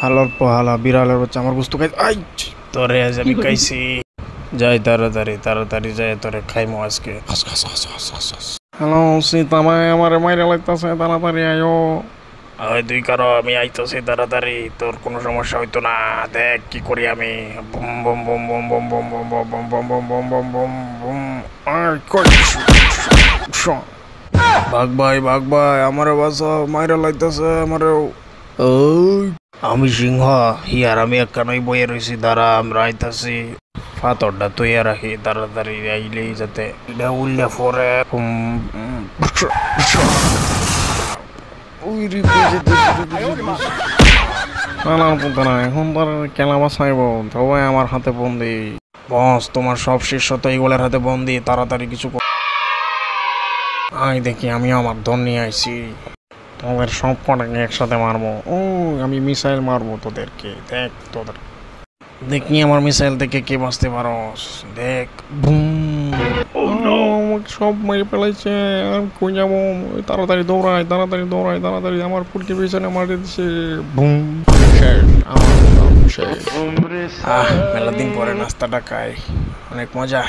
হালার পাহালা বিড়ালের বাচ্চা আমার বস্তু খাই। আই তোরে আজ আমি খাইছি। যাই তাড়াতাড়ি তাড়াতাড়ি যাই তোরে খাইমো আজকে। হ্যালো সীতামাই আমার মাইরা লাগতাছে, তাড়াতাড়ি আয়ো। ওই তুই কারো, আমি আইতাছি তাড়াতাড়ি, তোর কোনো সমস্যা হইতো না। দেখ কি করি আমি। Boom boom boom boom boom boom boom boom boom boom boom boom boom boom. আয় কই ভাগ ভাই আমারে বাঁচাও, মাইরা লাগতাছে আমারে। ওই আমি সিংহ হিয়ার, আমি একখানাই বইয়ে রয়েছি, দাঁড়া আমরা আইতাছি। পাথরটা তৈয়া রাখি, তাড়াতাড়ি আইলেই যাতে এটা উল্লে পরে। এখন তার খেলা বাঁচাইব, সবাই আমার হাতে বন্দি। বস তোমার সব শিষ্য তো এইগুলোর হাতে বন্দি, তাড়াতাড়ি কিছু আই দেখি আমিও আমার ধন নিয়ে আইছি। তোমাদের সব কটাকে একসাথে মারবো। ও আমি মিসাইল মারবো তোদেরকে, দেখ তোদের দেখি আমার মিসাইল থেকে কে বাঁচতে পারো। দেখ বুম। আমাকে সব মেরে ফেলাইছে, আমি কই যাবো। তাড়াতাড়ি দৌড়াই তাড়াতাড়ি দৌড়াই তাড়াতাড়ি, আমার ফুলকে পিছনে মারি দিচ্ছে। বুম শেষ, আমার শেষ। মেলা দিন পরে নাস্তাটা খাই, অনেক মজা।